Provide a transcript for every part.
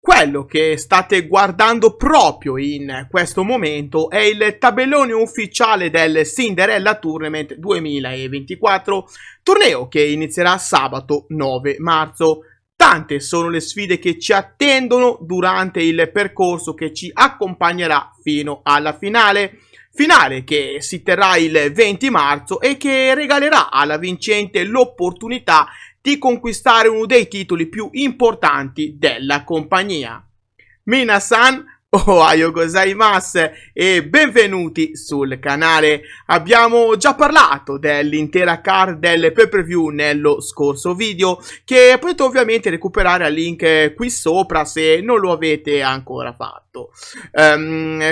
Quello che state guardando proprio in questo momento è il tabellone ufficiale del Cinderella Tournament 2024, torneo che inizierà sabato 9 marzo. Tante sono le sfide che ci attendono durante il percorso che ci accompagnerà fino alla finale. Finale che si terrà il 20 marzo e che regalerà alla vincente l'opportunità di conquistare uno dei titoli più importanti della compagnia. Minasan, ohayo gozaimasu e benvenuti sul canale. Abbiamo già parlato dell'intera card del pay-per-view nello scorso video, che potete ovviamente recuperare al link qui sopra se non lo avete ancora fatto.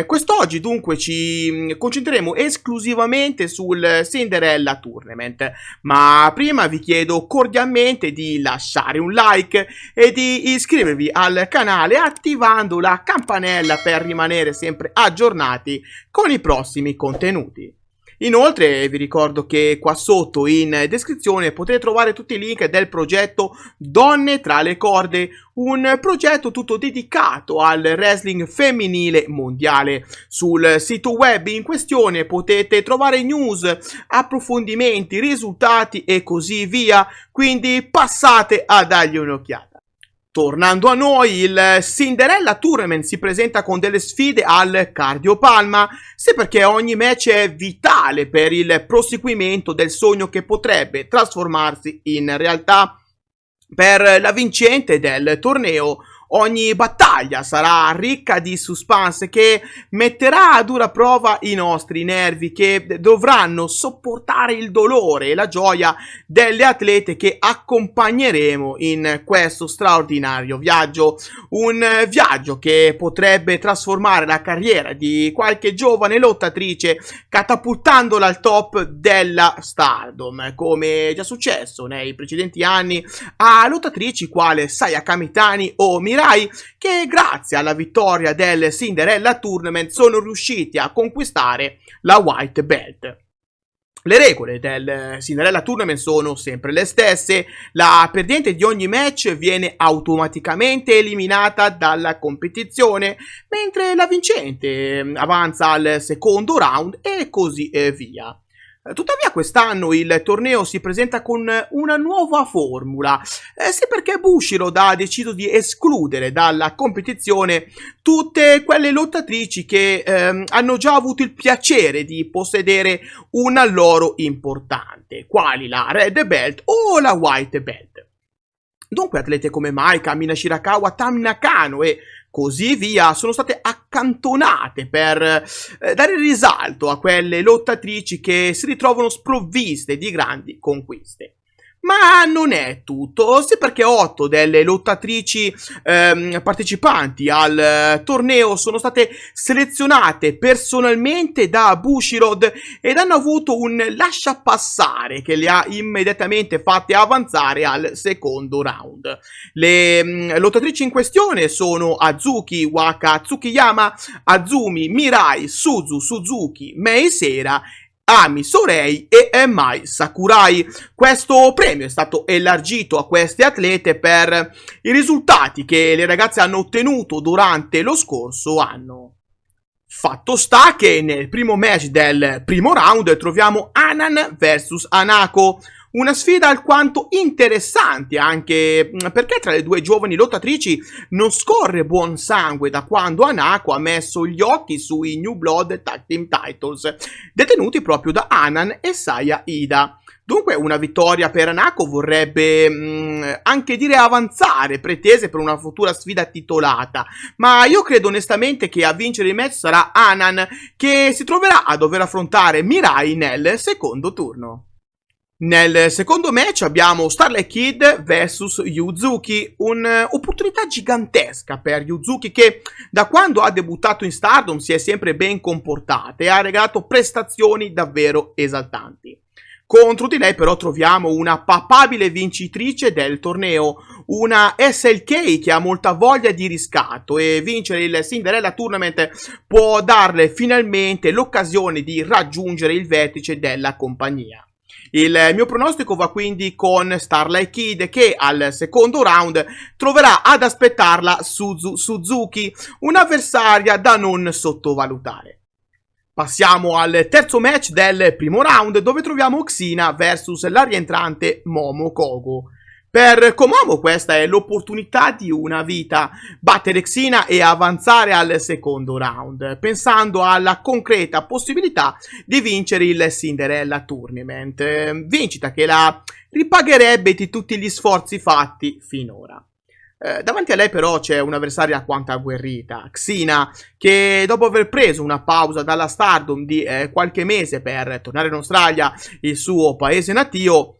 Quest'oggi dunque ci concentreremo esclusivamente sul Cinderella Tournament, ma prima vi chiedo cordialmente di lasciare un like e di iscrivervi al canale attivando la campanella per rimanere sempre aggiornati con i prossimi contenuti. Inoltre vi ricordo che qua sotto in descrizione potete trovare tutti i link del progetto Donne tra le corde, un progetto tutto dedicato al wrestling femminile mondiale. Sul sito web in questione potete trovare news, approfondimenti, risultati e così via, quindi passate a dargli un'occhiata. Tornando a noi, il Cinderella Tournament si presenta con delle sfide al cardiopalma, sì, perché ogni match è vitale per il proseguimento del sogno che potrebbe trasformarsi in realtà. Per la vincente del torneo ogni battaglia sarà ricca di suspense che metterà a dura prova i nostri nervi, che dovranno sopportare il dolore e la gioia delle atlete che accompagneremo in questo straordinario viaggio. Un viaggio che potrebbe trasformare la carriera di qualche giovane lottatrice, catapultandola al top della Stardom, come già successo nei precedenti anni a lottatrici quale Saya Kamitani o Mirai, che grazie alla vittoria del Cinderella Tournament sono riusciti a conquistare la White Belt. Le regole del Cinderella Tournament sono sempre le stesse: la perdente di ogni match viene automaticamente eliminata dalla competizione, mentre la vincente avanza al secondo round e così via. Tuttavia quest'anno il torneo si presenta con una nuova formula, sì, perché Bushiroad ha deciso di escludere dalla competizione tutte quelle lottatrici che hanno già avuto il piacere di possedere una loro importante, quali la Red Belt o la White Belt. Dunque atlete come Maika, Mina Shirakawa, Tam Nakano e così via sono state accantonate per dare risalto a quelle lottatrici che si ritrovano sprovviste di grandi conquiste. Ma non è tutto, sì, perché 8 delle lottatrici partecipanti al torneo sono state selezionate personalmente da Bushiroad ed hanno avuto un lasciapassare che le ha immediatamente fatte avanzare al secondo round. Le lottatrici in questione sono Azuki Waka Tsukiyama, Azumi Mirai, Suzu Suzuki, Mei Seira, Ami Sorei e Mai Sakurai. Questo premio è stato elargito a queste atlete per i risultati che le ragazze hanno ottenuto durante lo scorso anno. Fatto sta che nel primo match del primo round troviamo Anan vs Hanako, una sfida alquanto interessante anche perché tra le due giovani lottatrici non scorre buon sangue da quando Hanako ha messo gli occhi sui New Blood Tag Team Titles, detenuti proprio da Anan e Saya Ida. Dunque una vittoria per Hanako vorrebbe anche dire avanzare pretese per una futura sfida titolata, ma io credo onestamente che a vincere il match sarà Anan, che si troverà a dover affrontare Mirai nel secondo turno. Nel secondo match abbiamo Starlight Kid vs Yuzuki, un'opportunità gigantesca per Yuzuki che da quando ha debuttato in Stardom si è sempre ben comportata e ha regalato prestazioni davvero esaltanti. Contro di lei però troviamo una papabile vincitrice del torneo, una SLK che ha molta voglia di riscatto e vincere il Cinderella Tournament può darle finalmente l'occasione di raggiungere il vertice della compagnia. Il mio pronostico va quindi con Starlight Kid, che al secondo round troverà ad aspettarla Suzuki, un'avversaria da non sottovalutare. Passiamo al terzo match del primo round, dove troviamo Xina vs la rientrante Momokogo. Per Komomo questa è l'opportunità di una vita, battere Xina e avanzare al secondo round, pensando alla concreta possibilità di vincere il Cinderella Tournament, vincita che la ripagherebbe di tutti gli sforzi fatti finora. Davanti a lei però c'è un'avversaria quanto agguerrita, Xina, che dopo aver preso una pausa dalla Stardom di qualche mese per tornare in Australia, il suo paese natio,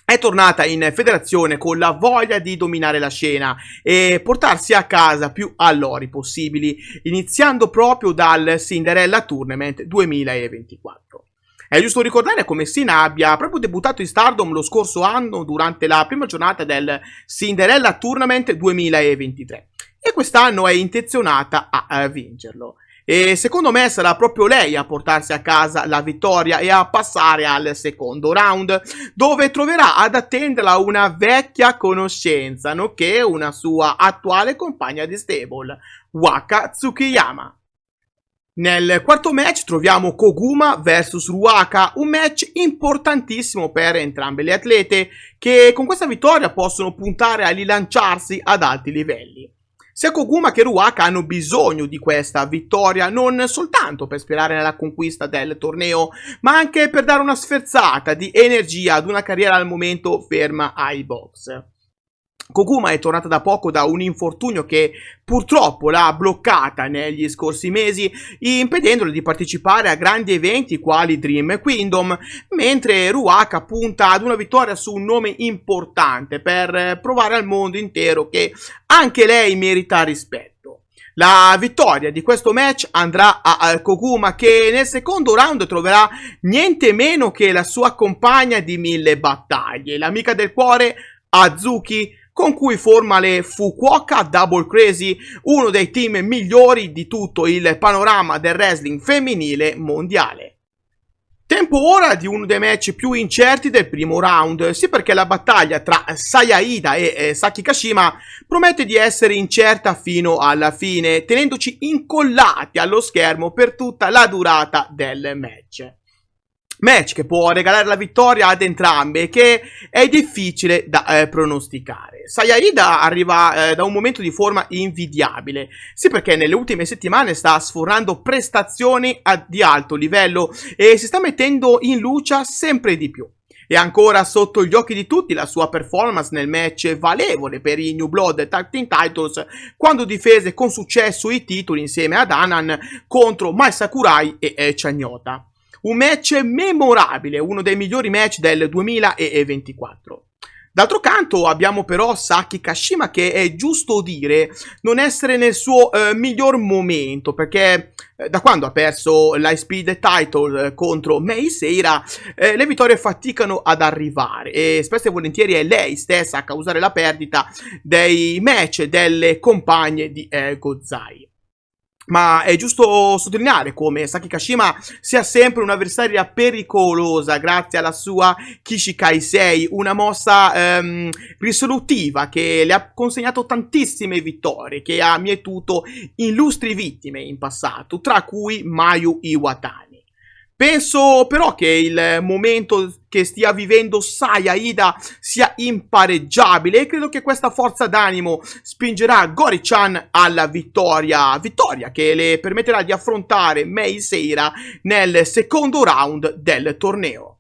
è tornata in federazione con la voglia di dominare la scena e portarsi a casa più allori possibili, iniziando proprio dal Cinderella Tournament 2024. È giusto ricordare come Xina abbia proprio debuttato in Stardom lo scorso anno durante la prima giornata del Cinderella Tournament 2023 e quest'anno è intenzionata a vincerlo. E secondo me sarà proprio lei a portarsi a casa la vittoria e a passare al secondo round, dove troverà ad attenderla una vecchia conoscenza, nonché una sua attuale compagna di stable, Waka Tsukiyama. Nel quarto match troviamo Koguma vs Ruaka, un match importantissimo per entrambe le atlete che con questa vittoria possono puntare a rilanciarsi ad alti livelli. Sia Koguma che Ruaka hanno bisogno di questa vittoria non soltanto per sperare nella conquista del torneo, ma anche per dare una sferzata di energia ad una carriera al momento ferma ai box. Koguma è tornata da poco da un infortunio che purtroppo l'ha bloccata negli scorsi mesi, impedendole di partecipare a grandi eventi quali Dream Kingdom, mentre Ruaka punta ad una vittoria su un nome importante per provare al mondo intero che anche lei merita rispetto. La vittoria di questo match andrà a Koguma, che nel secondo round troverà niente meno che la sua compagna di 1000 battaglie, l'amica del cuore Hazuki, con cui forma le Fukuoka Double Crazy, uno dei team migliori di tutto il panorama del wrestling femminile mondiale. Tempo ora di uno dei match più incerti del primo round, sì, perché la battaglia tra Saya Iida e Saki Kashima promette di essere incerta fino alla fine, tenendoci incollati allo schermo per tutta la durata del match. Match che può regalare la vittoria ad entrambe e che è difficile da pronosticare. Saya Iida arriva da un momento di forma invidiabile, sì, perché nelle ultime settimane sta sfornando prestazioni di alto livello e si sta mettendo in luce sempre di più. E ancora sotto gli occhi di tutti la sua performance nel match valevole per i New Blood Tag Team Titles, quando difese con successo i titoli insieme ad Hanan contro Mai Sakurai e Chanyota. Un match memorabile, uno dei migliori match del 2024. D'altro canto abbiamo però Saki Kashima, che è giusto dire non essere nel suo miglior momento, perché da quando ha perso l'High Speed Title contro Mei Seira le vittorie faticano ad arrivare e spesso e volentieri è lei stessa a causare la perdita dei match delle compagne di Gozai. Ma è giusto sottolineare come Saki Kashima sia sempre un'avversaria pericolosa grazie alla sua Kishikai 6, una mossa risolutiva che le ha consegnato tantissime vittorie, che ha mietuto illustri vittime in passato, tra cui Mayu Iwatani. Penso però che il momento che stia vivendo Saya Iida sia impareggiabile e credo che questa forza d'animo spingerà Gori-chan alla vittoria che le permetterà di affrontare Mei Seira nel secondo round del torneo.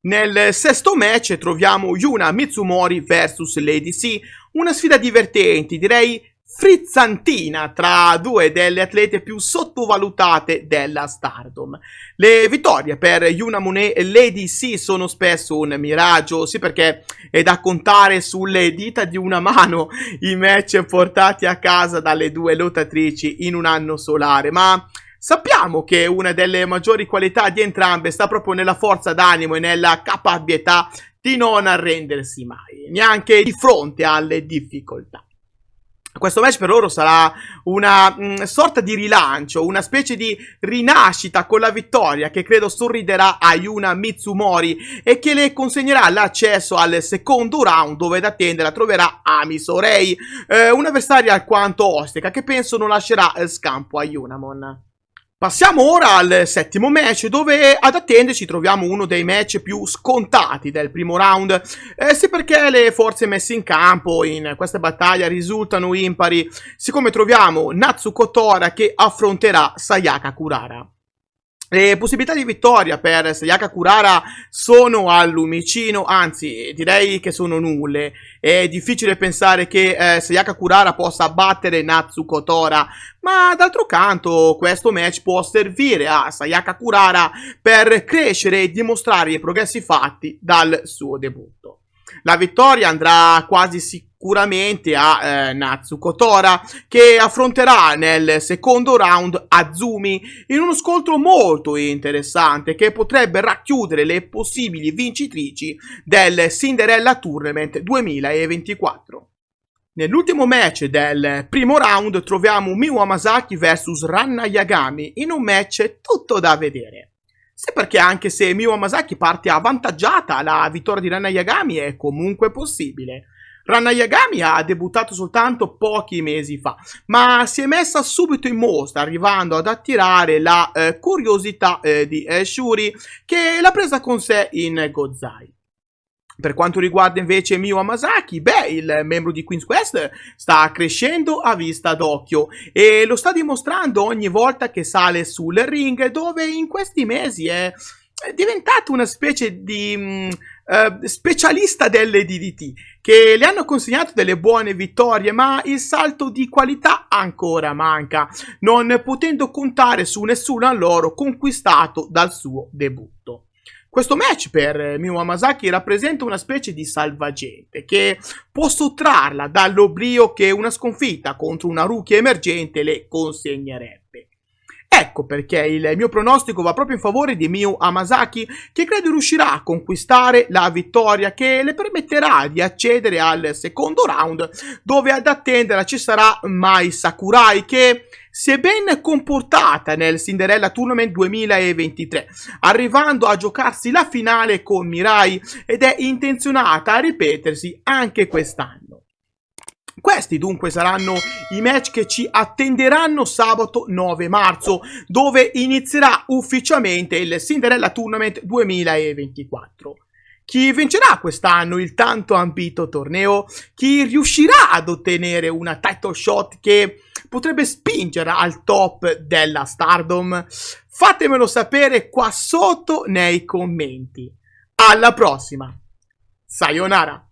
Nel sesto match troviamo Yuna Mitsumori vs Lady C, una sfida divertente, direi frizzantina, tra due delle atlete più sottovalutate della Stardom. Le vittorie per Yuna Monet e Lady C sono spesso un miraggio, sì, perché è da contare sulle dita di una mano i match portati a casa dalle due lottatrici in un anno solare, ma sappiamo che una delle maggiori qualità di entrambe sta proprio nella forza d'animo e nella caparbietà di non arrendersi mai, neanche di fronte alle difficoltà. Questo match per loro sarà una sorta di rilancio, una specie di rinascita con la vittoria che credo sorriderà a Yuna Mitsumori e che le consegnerà l'accesso al secondo round, dove da attendere troverà Ami Sourei, un'avversaria alquanto ostica che penso non lascerà scampo a Yunamon. Passiamo ora al settimo match, dove ad attenderci troviamo uno dei match più scontati del primo round, sì, perché le forze messe in campo in questa battaglia risultano impari, siccome troviamo Natsuko Tora che affronterà Sayaka Kurara. Le possibilità di vittoria per Sayaka Kurara sono al lumicino, anzi direi che sono nulle. È difficile pensare che Sayaka Kurara possa battere Natsuko Tora, ma d'altro canto questo match può servire a Sayaka Kurara per crescere e dimostrare i progressi fatti dal suo debutto. La vittoria andrà quasi sicuramente a Natsuko Tora, che affronterà nel secondo round Azumi in uno scontro molto interessante che potrebbe racchiudere le possibili vincitrici del Cinderella Tournament 2024. Nell'ultimo match del primo round troviamo Miu Hamasaki vs Ranna Yagami in un match tutto da vedere. Sì, perché anche se Miu Hamasaki parte avvantaggiata, la vittoria di Ranna Yagami è comunque possibile. Ranna Yagami ha debuttato soltanto pochi mesi fa, ma si è messa subito in mostra, arrivando ad attirare la curiosità di Shuri, che l'ha presa con sé in Gozai. Per quanto riguarda invece Miu Hamasaki, il membro di Queen's Quest sta crescendo a vista d'occhio e lo sta dimostrando ogni volta che sale sul ring, dove in questi mesi è diventato una specie di specialista delle DDT, che le hanno consegnato delle buone vittorie, ma il salto di qualità ancora manca, non potendo contare su nessuno loro conquistato dal suo debutto. Questo match per Miu Hamasaki rappresenta una specie di salvagente che può sottrarla dall'oblio che una sconfitta contro una rookie emergente le consegnerebbe. Ecco perché il mio pronostico va proprio in favore di Miu Hamasaki, che credo riuscirà a conquistare la vittoria che le permetterà di accedere al secondo round, dove ad attenderla ci sarà Mai Sakurai, che si è ben comportata nel Cinderella Tournament 2023, arrivando a giocarsi la finale con Mirai ed è intenzionata a ripetersi anche quest'anno. Questi dunque saranno i match che ci attenderanno sabato 9 marzo, dove inizierà ufficialmente il Cinderella Tournament 2024. Chi vincerà quest'anno il tanto ambito torneo? Chi riuscirà ad ottenere una title shot che potrebbe spingere al top della Stardom? Fatemelo sapere qua sotto nei commenti. Alla prossima! Sayonara!